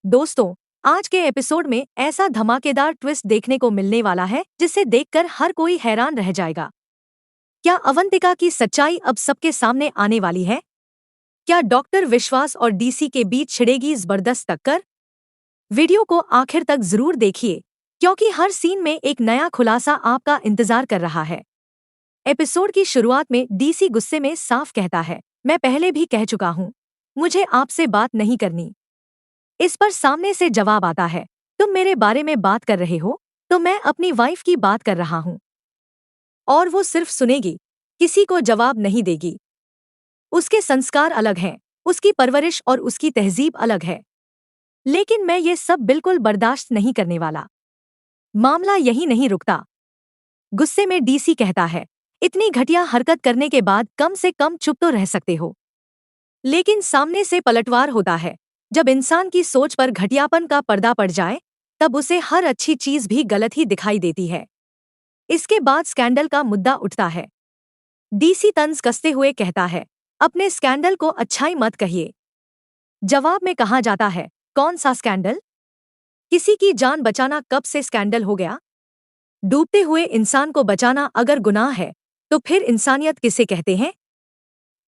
दोस्तों, आज के एपिसोड में ऐसा धमाकेदार ट्विस्ट देखने को मिलने वाला है जिसे देखकर हर कोई हैरान रह जाएगा। क्या अवंतिका की सच्चाई अब सबके सामने आने वाली है? क्या डॉक्टर विश्वास और डीसी के बीच छिड़ेगी जबरदस्त टक्कर? वीडियो को आखिर तक जरूर देखिए, क्योंकि हर सीन में एक नया खुलासा आपका इंतजार कर रहा है। एपिसोड की शुरुआत में डीसी गुस्से में साफ कहता है, मैं पहले भी कह चुका हूँ, मुझे आपसे बात नहीं करनी। इस पर सामने से जवाब आता है, तुम मेरे बारे में बात कर रहे हो तो मैं अपनी वाइफ की बात कर रहा हूं। और वो सिर्फ सुनेगी, किसी को जवाब नहीं देगी। उसके संस्कार अलग हैं, उसकी परवरिश और उसकी तहजीब अलग है। लेकिन मैं ये सब बिल्कुल बर्दाश्त नहीं करने वाला। मामला यही नहीं रुकता। गुस्से में डीसी कहता है, इतनी घटिया हरकत करने के बाद कम से कम चुप तो रह सकते हो। लेकिन सामने से पलटवार होता है। जब इंसान की सोच पर घटियापन का पर्दा पड़ जाए, तब उसे हर अच्छी चीज भी गलत ही दिखाई देती है। इसके बाद स्कैंडल का मुद्दा उठता है। डीसी तंज कसते हुए कहता है, अपने स्कैंडल को अच्छाई मत कहिए। जवाब में कहा जाता है, कौन सा स्कैंडल? किसी की जान बचाना कब से स्कैंडल हो गया? डूबते हुए इंसान को बचाना अगर गुनाह है, तो फिर इंसानियत किसे कहते हैं?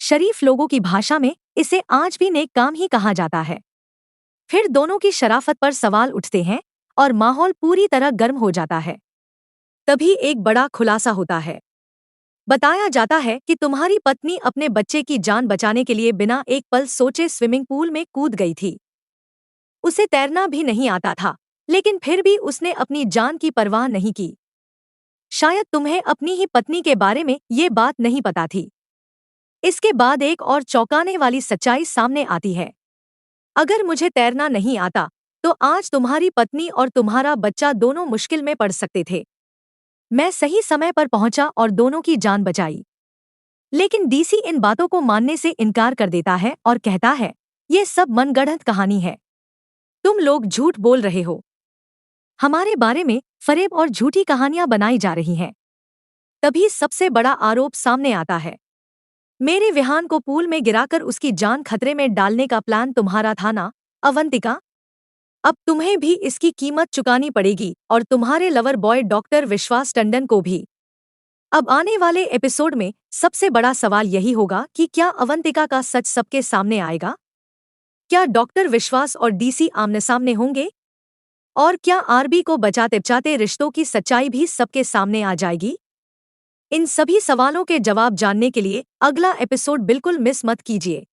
शरीफ लोगों की भाषा में इसे आज भी नेक काम ही कहा जाता है। फिर दोनों की शराफत पर सवाल उठते हैं और माहौल पूरी तरह गर्म हो जाता है। तभी एक बड़ा खुलासा होता है। बताया जाता है कि तुम्हारी पत्नी अपने बच्चे की जान बचाने के लिए बिना एक पल सोचे स्विमिंग पूल में कूद गई थी। उसे तैरना भी नहीं आता था, लेकिन फिर भी उसने अपनी जान की परवाह नहीं की। शायद तुम्हें अपनी ही पत्नी के बारे में ये बात नहीं पता थी। इसके बाद एक और चौंकाने वाली सच्चाई सामने आती है। अगर मुझे तैरना नहीं आता, तो आज तुम्हारी पत्नी और तुम्हारा बच्चा दोनों मुश्किल में पड़ सकते थे। मैं सही समय पर पहुंचा और दोनों की जान बचाई। लेकिन डीसी इन बातों को मानने से इनकार कर देता है और कहता है, ये सब मनगढ़ंत कहानी है। तुम लोग झूठ बोल रहे हो। हमारे बारे में फरेब और झूठी कहानियां बनाई जा रही हैं। तभी सबसे बड़ा आरोप सामने आता है। मेरे विहान को पूल में गिराकर उसकी जान खतरे में डालने का प्लान तुम्हारा था ना, अवंतिका? अब तुम्हें भी इसकी कीमत चुकानी पड़ेगी और तुम्हारे लवर बॉय डॉक्टर विश्वास टंडन को भी। अब आने वाले एपिसोड में सबसे बड़ा सवाल यही होगा कि क्या अवंतिका का सच सबके सामने आएगा? क्या डॉक्टर विश्वास और डीसी आमने सामने होंगे? और क्या आरबी को बचाते बचाते रिश्तों की सच्चाई भी सबके सामने आ जाएगी? इन सभी सवालों के जवाब जानने के लिए अगला एपिसोड बिल्कुल मिस मत कीजिए।